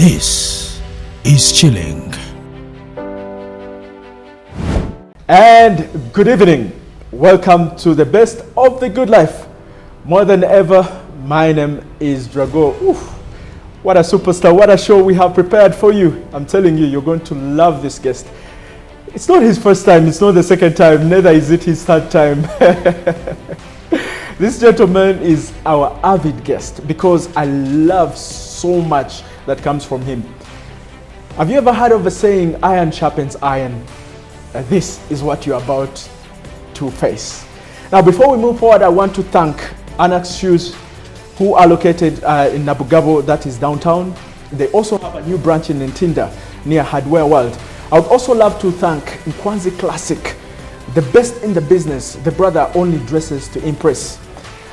This is Chilling. And good evening. Welcome to the best of the good life. More than ever, my name is Drago. Oof, what a superstar, what a show we have prepared for you. I'm telling you, you're going to love this guest. It's not his first time, it's not the second time, neither is it his third time. This gentleman is our avid guest because I love so much that comes from him. Have you ever heard of a saying, iron sharpens iron? This is what you're about to face. Now, before we move forward, I want to thank Annex Shoes, who are located in Nabugabo, that is downtown. They also have a new branch in Ntinda near Hardware World. I would also love to thank Nkwanzi Classic, the best in the business. The brother only dresses to impress.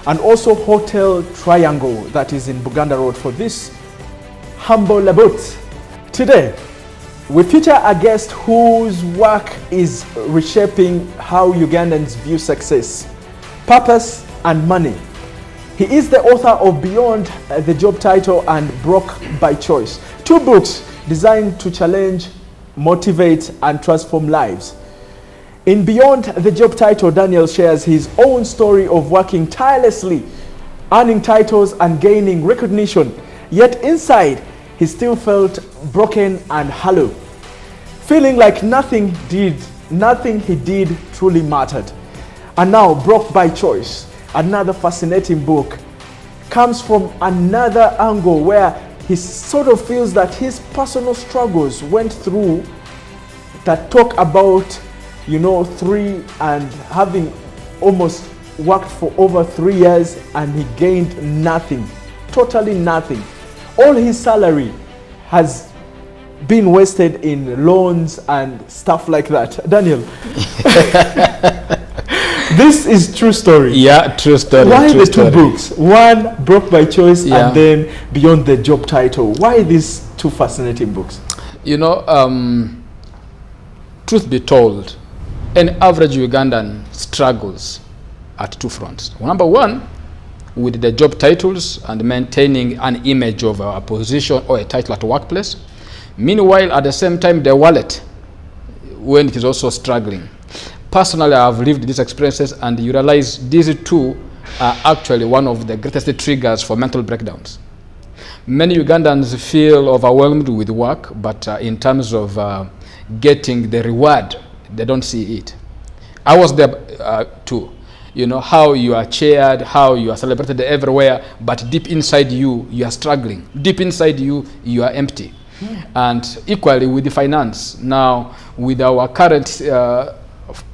And also Hotel Triangle, that is in Buganda Road, for this humble labut. Today, we feature a guest whose work is reshaping how Ugandans view success, purpose, and money. He is the author of Beyond the Job Title and Broke by Choice, two books designed to challenge, motivate, and transform lives. In Beyond the Job Title, Daniel shares his own story of working tirelessly, earning titles, and gaining recognition. Yet inside, he still felt broken and hollow, feeling like nothing he did truly mattered. And now, Broke by Choice, another fascinating book, comes from another angle where he sort of feels that his personal struggles went through that talk about, three and having almost worked for over 3 years and he gained nothing, totally nothing. All his salary has been wasted in loans and stuff like that. Daniel, this is true story. Yeah, true story. Why true the story. two books? One, Broke by Choice, and then Beyond the Job Title. Why these two fascinating books? Truth be told, an average Ugandan struggles at two fronts. Number one, with the job titles and maintaining an image of a position or a title at workplace. Meanwhile, at the same time, the wallet, when it is also struggling. Personally, I have lived these experiences, and you realize these two are actually one of the greatest triggers for mental breakdowns. Many Ugandans feel overwhelmed with work, but in terms of getting the reward, they don't see it. I was there too. How you are cheered, how you are celebrated everywhere, but deep inside you, you are struggling. Deep inside you, you are empty. And equally with the finance. Now, with our current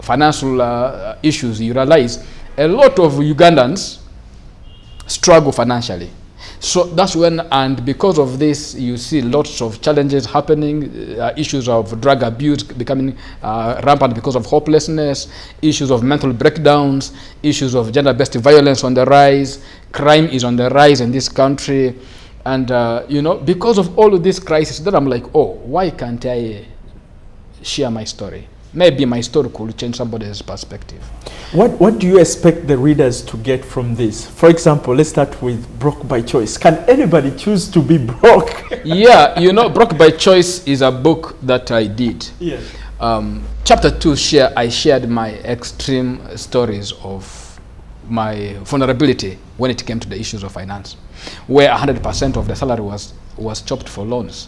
financial issues, you realize a lot of Ugandans struggle financially. So that's when, and because of this, you see lots of challenges happening, issues of drug abuse becoming rampant because of hopelessness, issues of mental breakdowns, issues of gender-based violence on the rise, crime is on the rise in this country. And, because of all of this crisis, then I'm like, why can't I share my story? Maybe my story could change somebody's perspective. What do you expect the readers to get from this? For example, let's start with Broke by Choice. Can anybody choose to be broke? Yeah, Broke by Choice is a book that I did. Yes. Chapter 2, I shared my extreme stories of my vulnerability when it came to the issues of finance, where 100% of the salary was chopped for loans.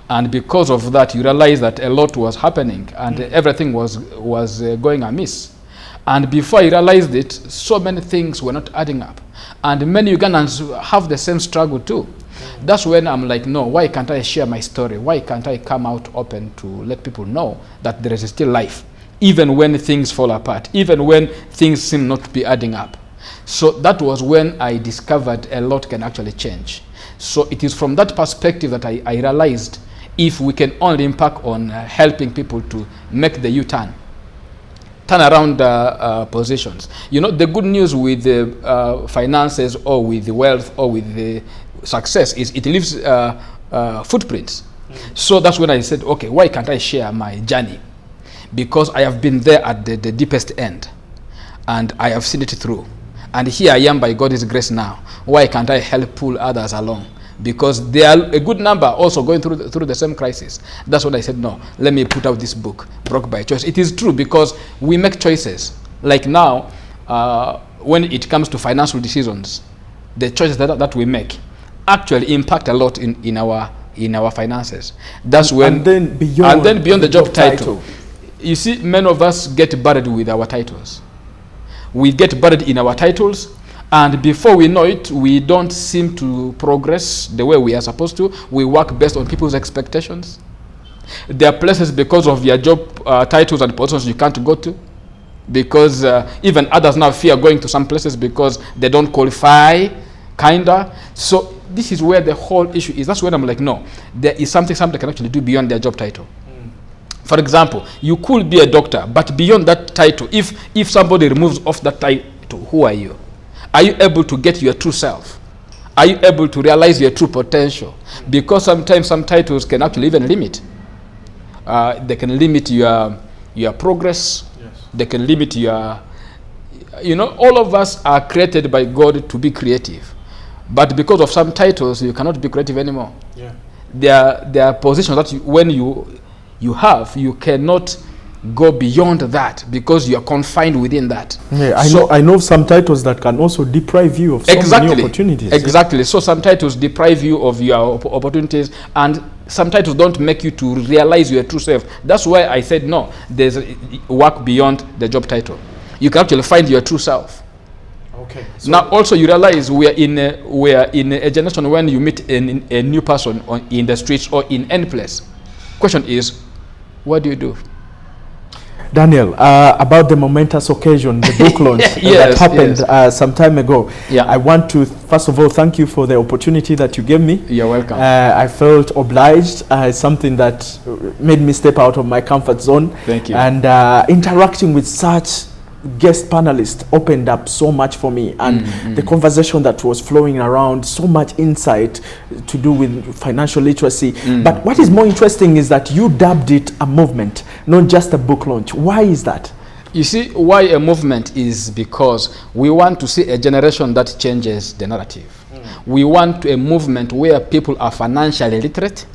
And because of that, you realize that a lot was happening and everything was going amiss. And before I realized it, so many things were not adding up. And many Ugandans have the same struggle too. That's when I'm like, no, why can't I share my story? Why can't I come out open to let people know that there is still life, even when things fall apart, even when things seem not to be adding up? So that was when I discovered a lot can actually change. So it is from that perspective that I realized if we can only impact on helping people to make the U-turn, turn around positions. The good news with the finances or with the wealth or with the success is it leaves footprints. So that's when I said, okay, why can't I share my journey? Because I have been there at the deepest end and I have seen it through. And here I am by God's grace now. Why can't I help pull others along because there are a good number also going through the same crisis. That's when I said, no, let me put out this book, Broke by Choice. It is true because we make choices. Like now, when it comes to financial decisions, the choices that we make actually impact a lot in our finances. That's when and then beyond the job title. You see, many of us get buried with our titles. We get buried in our titles, and before we know it, we don't seem to progress the way we are supposed to. We work based on people's expectations. There are places because of your job titles and positions you can't go to, because even others now fear going to some places because they don't qualify, kinda. So this is where the whole issue is. That's when I'm like, no, there is something somebody can actually do beyond their job title. For example, you could be a doctor, but beyond that title, if somebody removes off that title, who are you? Are you able to get your true self? Are you able to realize your true potential? Because sometimes some titles can actually even limit. They can limit your progress. Yes. They can limit your, all of us are created by God to be creative. But because of some titles, you cannot be creative anymore. Yeah. There are positions that when you cannot go beyond that because you are confined within that. Yeah, I know some titles that can also deprive you of so many opportunities. Exactly. So some titles deprive you of your opportunities, and some titles don't make you to realize your true self. That's why I said no, there's work beyond the job title. You can actually find your true self. Okay. So now also you realize we are in a generation when you meet a new person in the streets or in any place. Question is, what do you do? Daniel, about the momentous occasion, the book launch that happened some time ago. Yeah. I want to, first of all, thank you for the opportunity that you gave me. You're welcome. I felt obliged. Something that made me step out of my comfort zone. Thank you. And interacting with such guest panelists opened up so much for me, and the conversation that was flowing around, so much insight to do with financial literacy. But what is more interesting is that you dubbed it a movement, not just a book launch. Why is that? You see, why a movement is because we want to see a generation that changes the narrative. We want a movement where people are financially literate,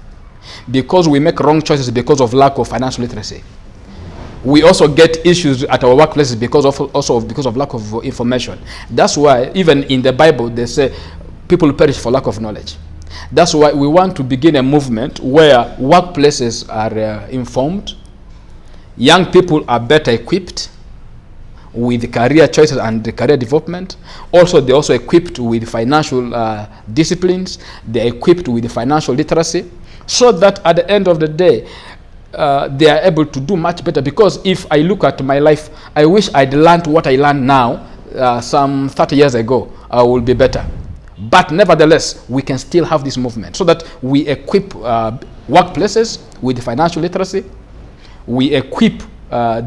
because we make wrong choices because of lack of financial literacy. We also get issues at our workplaces because of lack of information. That's why even in the Bible they say people perish for lack of knowledge. That's why we want to begin a movement where workplaces are informed, young people are better equipped with career choices and career development. Also, they're also equipped with financial disciplines. They're equipped with financial literacy, so that at the end of the day, they are able to do much better. Because if I look at my life, I wish I'd learned what I learned now some 30 years ago. I will be better. But nevertheless, we can still have this movement so that we equip workplaces with financial literacy. We equip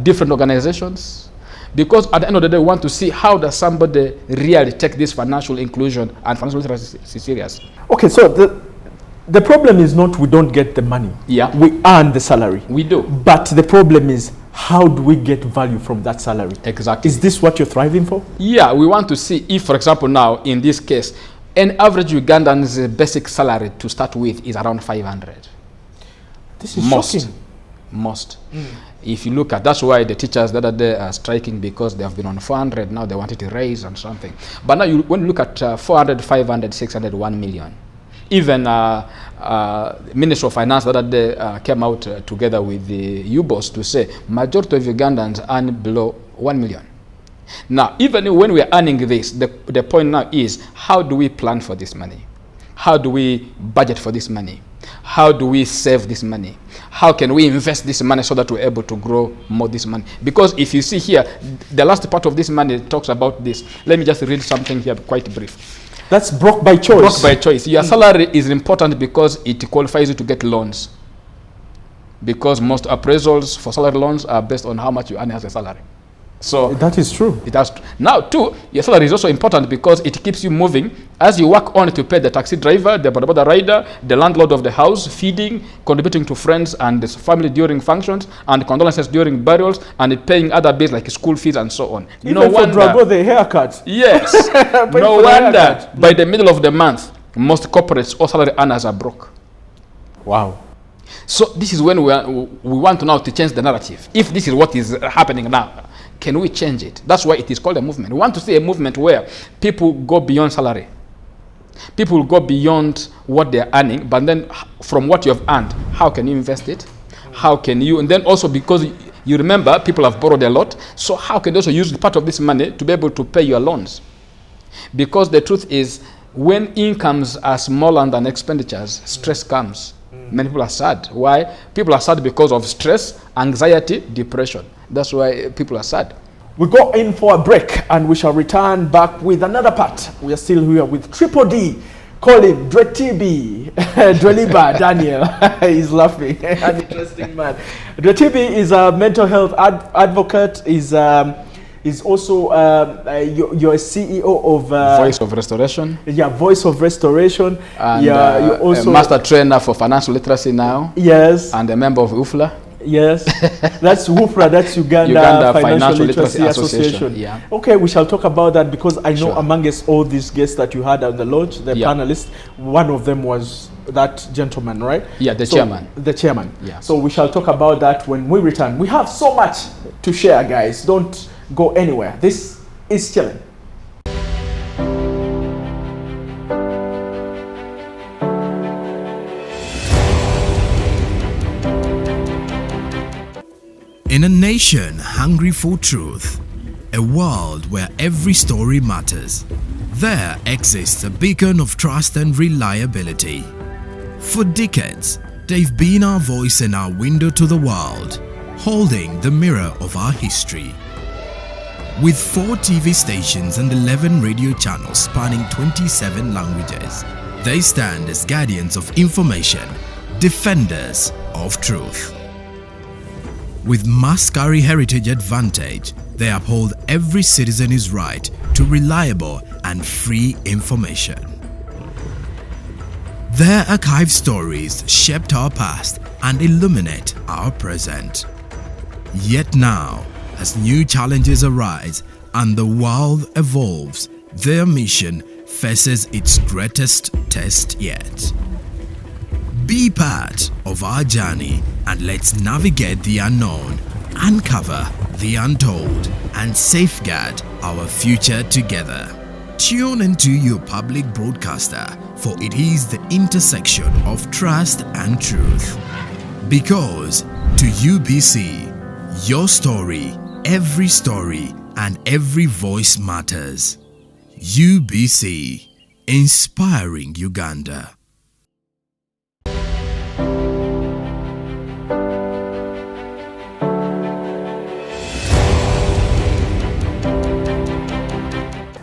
different organizations. Because at the end of the day, we want to see how does somebody really take this financial inclusion and financial literacy serious. Okay, so the problem is not we don't get the money. Yeah. We earn the salary. We do. But the problem is, how do we get value from that salary? Exactly. Is this what you're thriving for? Yeah, we want to see if, for example, now, in this case, an average Ugandan's basic salary to start with is around 500. This is shocking. Most. If you look at, that's why the teachers the other day are striking, because they have been on 400, now they wanted to raise on something. But now when you look at 400, 500, 600, 1 million, even Minister of Finance the other day came out together with the UBC to say majority of Ugandans earn below 1 million. Now, even when we are earning this, the point now is, how do we plan for this money? How do we budget for this money? How do we save this money? How can we invest this money so that we're able to grow more this money? Because if you see here, the last part of this money talks about this. Let me just read something here, quite brief. That's broke by choice. Broke by choice. Your salary is important because it qualifies you to get loans. Because most appraisals for salary loans are based on how much you earn as a salary. So that is true. It has now too, your salary is also important because it keeps you moving as you work on to pay the taxi driver, the boda rider, the landlord of the house, feeding, contributing to friends and the family during functions, and condolences during burials, and paying other bills like school fees and so on. Even no wonder. For Drago, the haircut. Yes. No wonder by the middle of the month, Most corporates or salary earners are broke. Wow. So this is when we want to now to change the narrative. If this is what is happening now, can we change it? That's why it is called a movement. We want to see a movement where people go beyond salary. People go beyond what they're earning, but then from what you have earned, how can you invest it? How can you, and then also because you remember people have borrowed a lot, so how can you also use part of this money to be able to pay your loans? Because the truth is, when incomes are smaller than expenditures, stress comes. Many people are sad. Why? People are sad because of stress, anxiety, depression. That's why people are sad. We go in for a break and we shall return back with another part. We are still here with Triple D. Call him Dretibi, Dreliba Daniel. He's laughing. An interesting man. Dretibi is a mental health advocate. Is also you're a CEO of Voice of Restoration. Yeah, Voice of Restoration. And yeah, you're also a master trainer for financial literacy now. Yes. And a member of UFLA. Yes, that's WUFRA, that's Uganda Financial Literacy Association. Yeah. Okay, we shall talk about that because I know Sure. amongst all these guests that you had on the launch, the panelists, one of them was that gentleman, right? Yeah, the chairman. The chairman. Yeah. So we shall talk about that when we return. We have so much to share, guys. Don't go anywhere. This is Chilling. In a nation hungry for truth, a world where every story matters, there exists a beacon of trust and reliability. For decades, they've been our voice and our window to the world, holding the mirror of our history. With 4 TV stations and 11 radio channels spanning 27 languages, they stand as guardians of information, defenders of truth. With Mascari Heritage Advantage, they uphold every citizen's right to reliable and free information. Their archived stories shaped our past and illuminate our present. Yet now, as new challenges arise and the world evolves, their mission faces its greatest test yet. Be part of our journey and let's navigate the unknown, uncover the untold, and safeguard our future together. Tune into your public broadcaster, for it is the intersection of trust and truth. Because to UBC, your story, and every voice matters. UBC, inspiring Uganda.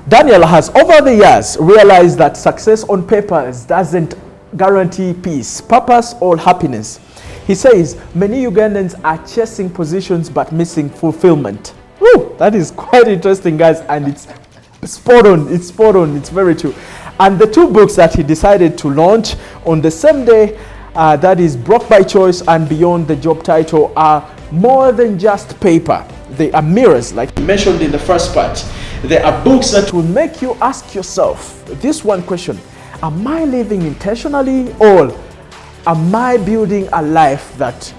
Daniel has over the years realized that success on paper doesn't guarantee peace, purpose, or happiness. He says many Ugandans are chasing positions but missing fulfillment. Woo, that is quite interesting, guys, and it's spot on. It's spot on. It's very true. And the 2 books that he decided to launch on the same day, that is Broke by Choice and Beyond the Job Title, are more than just paper. They are mirrors, like mentioned in the first part. They are books that will make you ask yourself this one question: am I living intentionally, or am I building a life that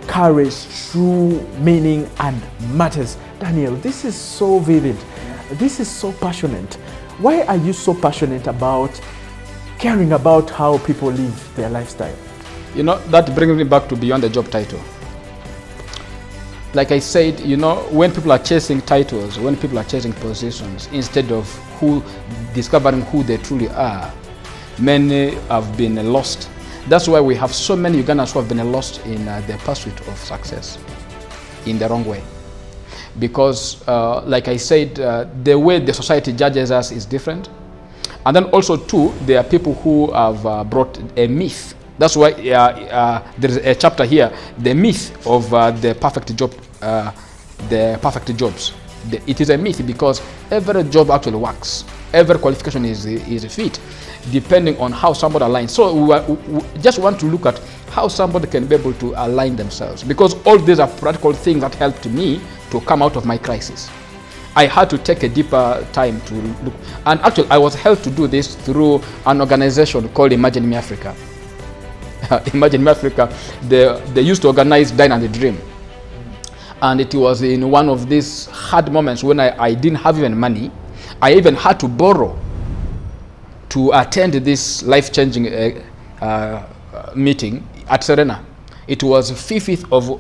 carries true meaning and matters? Daniel, this is so vivid. This is so passionate. Why are you so passionate about caring about how people live their lifestyle? You know, that brings me back to Beyond the Job Title. Like I said, you know, when people are chasing titles, when people are chasing positions, instead of discovering who they truly are, many have been lost. That's why we have so many Ugandans who have been lost in their pursuit of success in the wrong way. Because, like I said, the way the society judges us is different. And then also, too, there are people who have brought a myth. That's why there is a chapter here, the myth of the perfect job, the perfect jobs. It is a myth because every job actually works. Every qualification is a fit, depending on how somebody aligns. So we just want to look at how somebody can be able to align themselves, because all these are practical things that helped me to come out of my crisis. I had to take a deeper time to look. And actually, I was helped to do this through an organization called Imagine Me Africa. Imagine Me Africa, they used to organize Dine and Dream. And it was in one of these hard moments when I didn't have even money. I even had to borrow to attend this life-changing meeting at Serena. It was 5th of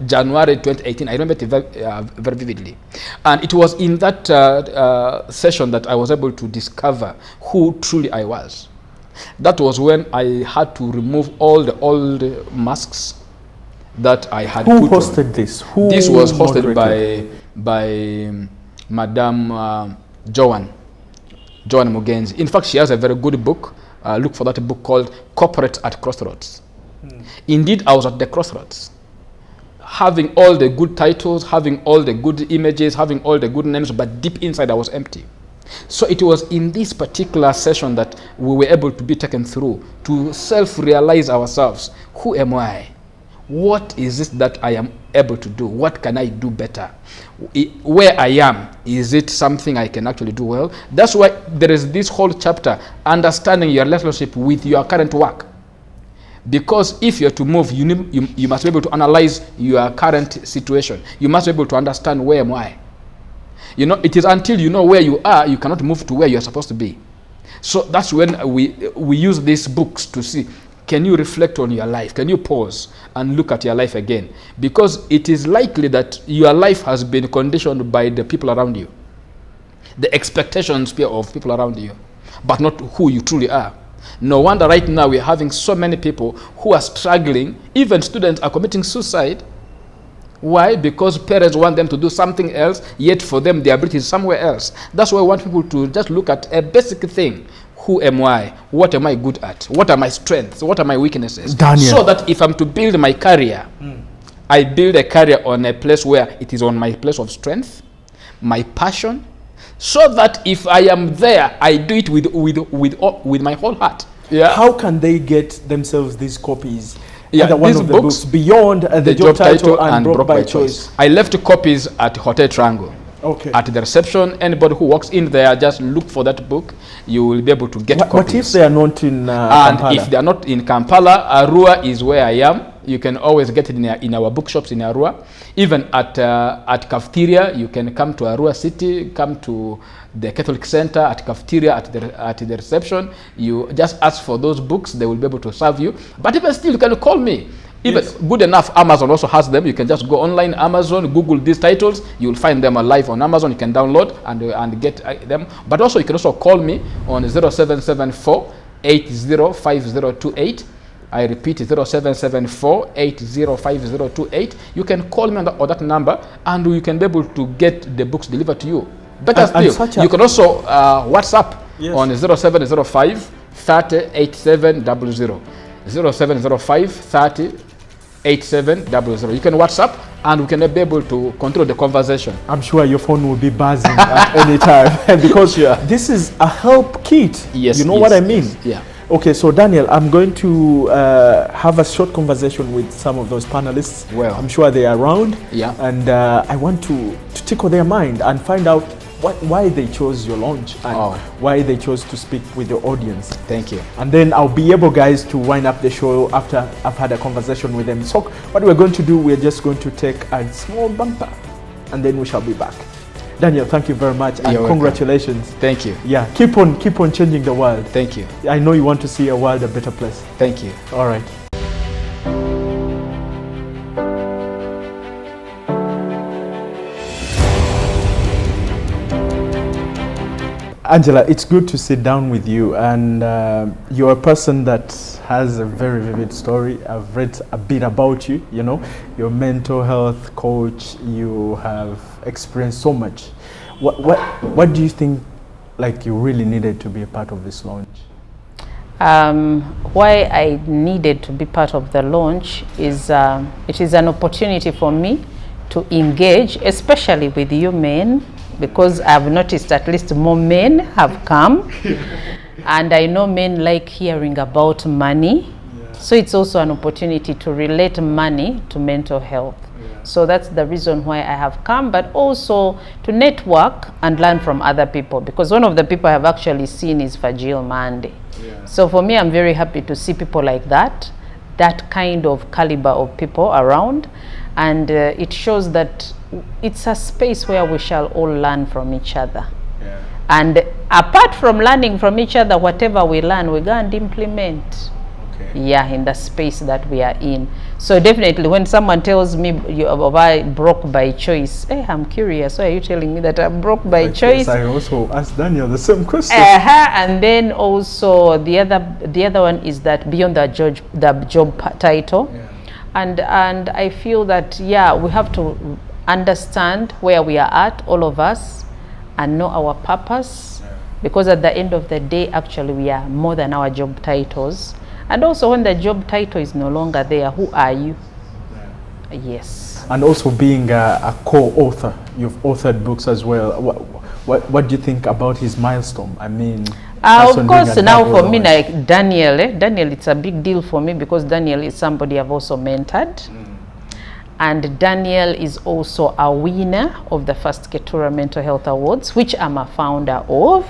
January 2018. I remember it very vividly. And it was in that session that I was able to discover who truly I was. That was when I had to remove all the old masks that I had Who put hosted on. this? Who This was hosted moderated? by Madame Joan Mugenzi. In fact, she has a very good book. Look for that book called Corporate at Crossroads. Indeed, I was at the crossroads, having all the good titles, having all the good images, having all the good names, but deep inside I was empty. So it was in this particular session that we were able to be taken through to self-realize ourselves. Who am I? What is it that I am able to do? What can I do better? Where I am, is it something I can actually do well? That's why there is this whole chapter, understanding your relationship with your current work. Because if you're to move, you must be able to analyze your current situation. You must be able to understand where am I. You know, it is until you know where you are, you cannot move to where you're supposed to be. So that's when we use these books to see, can you reflect on your life? Can you pause and look at your life again? Because it is likely that your life has been conditioned by the people around you, the expectations of people around you, but not who you truly are. No wonder right now we're having so many people who are struggling. Even students are committing suicide. Why? Because parents want them to do something else, yet for them the ability is somewhere else. That's why I want people to just look at a basic thing. Who am I? What am I good at? What are my strengths? What are my weaknesses? Daniel. So that if I'm to build my career, I build a career on a place where it is on my place of strength, my passion, so that if I am there, I do it with my whole heart. Yeah. How can they get themselves these copies? Yeah, Either one these of the books, books beyond the job title and Broke by Choice. I left copies at Hotel Triangle. Okay. At the reception, anybody who walks in there, just look for that book. You will be able to get copies. What if they are not in and Kampala? if they are not in Kampala, Arua is where I am. You can always get it in our bookshops in Arua. Even at cafeteria, you can come to Arua City, come to the Catholic Center at cafeteria at the reception. You just ask for those books; they will be able to serve you. But even still, you can call me. Even good enough, Amazon also has them. You can just go online, Amazon, Google these titles. You will find them live on Amazon. You can download and get them. But also, you can also call me on 0774 805028. I repeat, 0774 805028. You can call me on that number, and you can be able to get the books delivered to you. Better still, you can also WhatsApp on 0705 30 8700. 0705 30 8700. You can WhatsApp and we can be able to control the conversation. I'm sure your phone will be buzzing at any time because this is a help kit. Yes, you know what I mean? Yes, yeah. Okay, so Daniel, I'm going to have a short conversation with some of those panelists. Well, I'm sure they are around. Yeah. And I want to tickle their mind and find out why they chose your launch and why they chose to speak with the audience. Thank you. And then I'll be able, guys, to wind up the show after I've had a conversation with them. So what we're going to do, we're just going to take a small bumper and then we shall be back. Daniel, thank you very much and congratulations. Thank you. Yeah, keep on changing the world. Thank you. I know you want to see a world a better place. Thank you. All right. Angela, it's good to sit down with you, and you're a person that has a very vivid story. I've read a bit about you, you know, you're a mental health coach, you have experienced so much. What do you think, like, you really needed to be a part of this launch? Why I needed to be part of the launch is it is an opportunity for me to engage, especially with you men, because I've noticed at least more men have come. And I know men like hearing about money. So it's also an opportunity to relate money to mental health. So that's the reason why I have come, but also to network and learn from other people, because one of the people I have actually seen is Fajil Mande. So for me, I'm very happy to see people like that kind of caliber of people around, and it shows that it's a space where we shall all learn from each other. And apart from learning from each other, whatever we learn, we go and implement. In the space that we are in. So definitely when someone tells me I broke by choice, I'm curious, why are you telling me that I'm broke by choice? I also asked Daniel the same question. And then also the other one is that beyond the job title. And I feel that we have to understand where we are at, all of us, and know our purpose, because at the end of the day, actually we are more than our job titles. And also when the job title is no longer there, who are you? Yes. And also being a co-author, you've authored books as well. What do you think about his milestone? I mean, of course, now for me, like Daniel, it's a big deal for me, because Daniel is somebody I've also mentored. And Daniel is also a winner of the first Ketura Mental Health Awards, which I'm a founder of.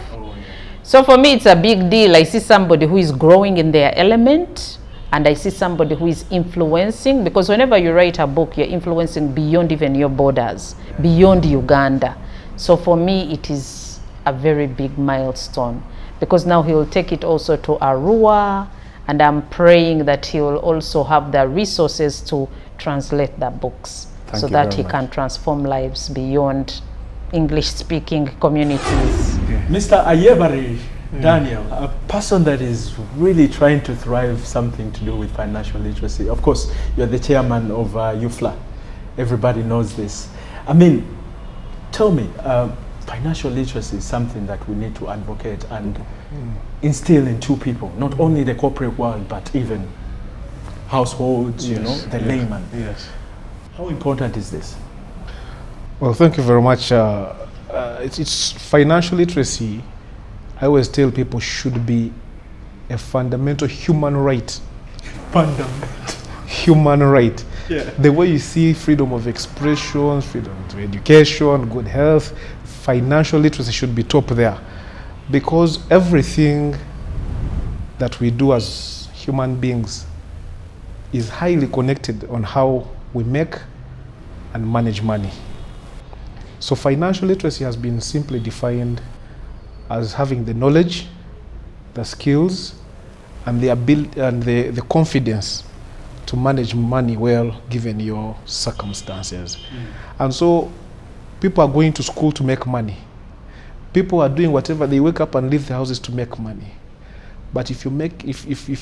So for me, it's a big deal. I see somebody who is growing in their element, and I see somebody who is influencing, because whenever you write a book, you're influencing beyond even your borders, beyond Uganda. So for me, it is a very big milestone, because now he will take it also to Arua, and I'm praying that he will also have the resources to translate the books, so that he can transform lives beyond English-speaking communities. Mr. Ayebari, Daniel, a person that is really trying to thrive something to do with financial literacy. Of course, you're the chairman of UFLA. Everybody knows this. I mean, tell me, financial literacy is something that we need to advocate and instill into people, not only the corporate world, but even households, you know, the layman. How important is this? Well, thank you very much. It's financial literacy. I always tell people should be a fundamental human right. Human right. The way you see freedom of expression, freedom to education, good health, financial literacy should be top there. Because everything that we do as human beings is highly connected on how we make and manage money. So financial literacy has been simply defined as having the knowledge, the skills, and the ability and the confidence to manage money well given your circumstances. And so people are going to school to make money. People are doing whatever, they wake up and leave their houses to make money. But if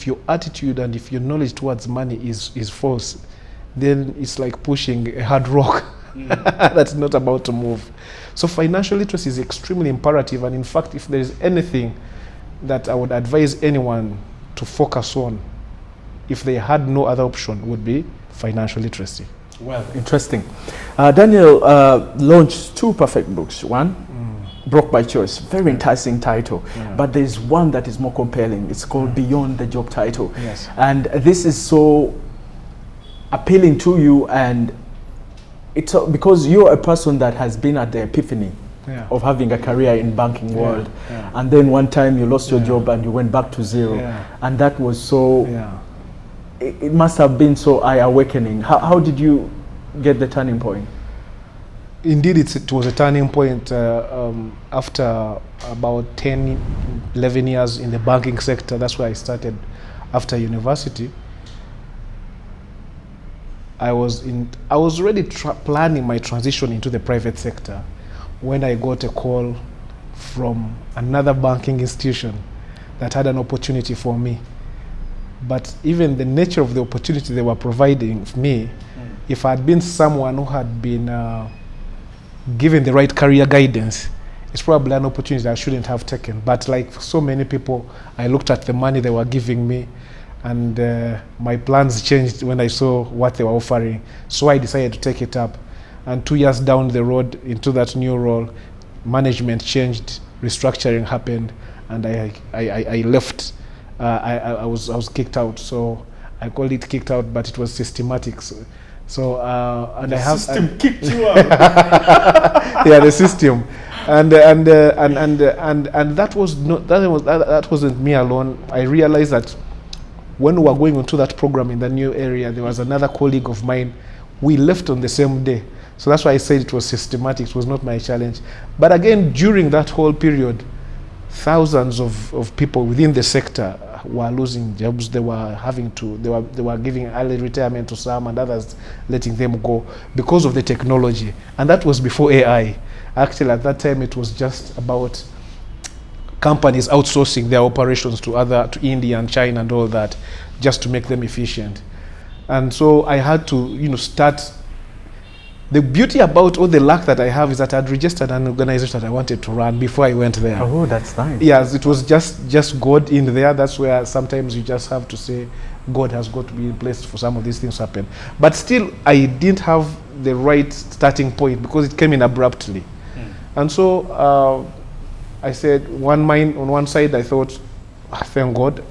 your attitude and if your knowledge towards money is false, then it's like pushing a hard rock that's not about to move. So financial literacy is extremely imperative, and in fact, if there is anything that I would advise anyone to focus on, if they had no other option, would be financial literacy. Well, interesting. Daniel launched 2 perfect books. One, Broke by Choice, very enticing title, but there's one that is more compelling. It's called Beyond the Job Title. And this is so appealing to you, and it's because you're a person that has been at the epiphany of having a career in banking world, and then one time you lost your job and you went back to zero, and that was so it must have been so eye-awakening. How did you get the turning point? Indeed, it was a turning point after about 10, 11 years in the banking sector. That's where I started after university. I was already planning my transition into the private sector when I got a call from another banking institution that had an opportunity for me. But even the nature of the opportunity they were providing me, if I had been someone who had been given the right career guidance, it's probably an opportunity I shouldn't have taken. But like so many people, I looked at the money they were giving me, and my plans changed when I saw what they were offering. So I decided to take it up. And 2 years down the road into that new role, management changed, restructuring happened, and I left. I was kicked out. So I called it kicked out, but it was systematic. So and The I have system kicked you out. yeah, the system, and that was not that wasn't me alone. I realized that when we were going into that program in the new area, there was another colleague of mine. We left on the same day, so that's why I said it was systematic. It was not my challenge. But again, during that whole period, thousands of people within the sector were losing jobs. They were having to. They were giving early retirement to some, and others letting them go because of the technology. And that was before AI. Actually, at that time, it was just about companies outsourcing their operations to India and China and all that, just to make them efficient. And so I had to, start. The beauty about all the luck that I have is that I'd registered an organization that I wanted to run before I went there. Oh, that's nice. Yes, it was just God in there. That's where sometimes you just have to say, God has got to be in place for some of these things to happen. But still, I didn't have the right starting point because it came in abruptly. And so I said, on one side, I thought, thank God,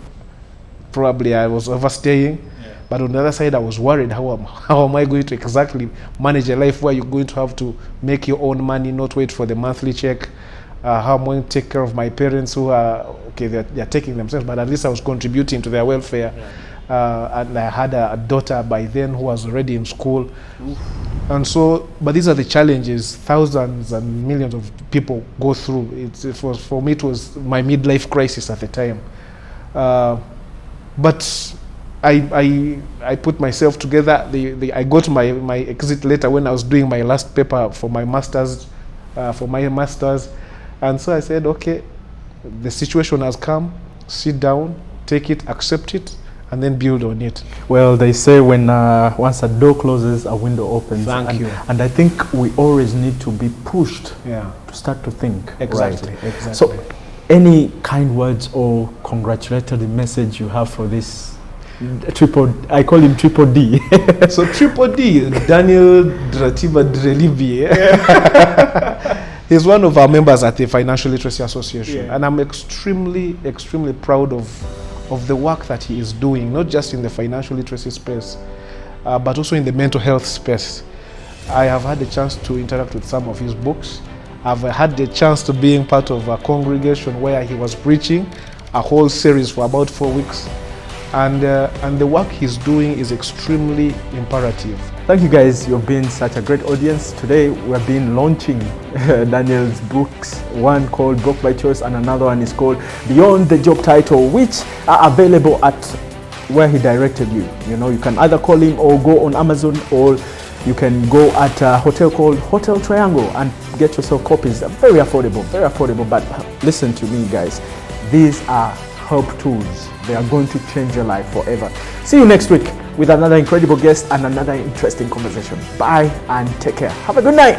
probably I was overstaying. But on the other side, I was worried, how am I going to exactly manage a life where you're going to have to make your own money, not wait for the monthly check? How am I going to take care of my parents who are, okay, they're taking themselves, but at least I was contributing to their welfare. And I had a daughter by then who was already in school. Oof. And so, but these are the challenges thousands and millions of people go through. For me, it was my midlife crisis at the time. But I put myself together. I got my exit letter when I was doing my last paper for my master's, and so I said, okay, the situation has come. Sit down, take it, accept it, and then build on it. Well, they say when once a door closes, a window opens. Thank you. And I think we always need to be pushed to start to think. Exactly. Right. Exactly. So, any kind words or congratulatory message you have for this? I call him Triple D. So Triple D, Daniel Dratiba Drelibie. He's one of our members at the Financial Literacy Association, and I'm extremely proud of the work that he is doing, not just in the financial literacy space, but also in the mental health space. I have had the chance to interact with some of his books. I've had the chance to being part of a congregation where he was preaching a whole series for about 4 weeks. And the work he's doing is extremely imperative. Thank you guys, you've been such a great audience. Today we've been launching Daniel's books, one called Broke by Choice and another one is called Beyond the Job Title, which are available at where he directed you. You can either call him or go on Amazon, or you can go at a hotel called Hotel Triangle and get yourself copies. They're very affordable, but listen to me guys, these are help tools. They are going to change your life forever. See you next week with another incredible guest and another interesting conversation. Bye and take care. Have a good night.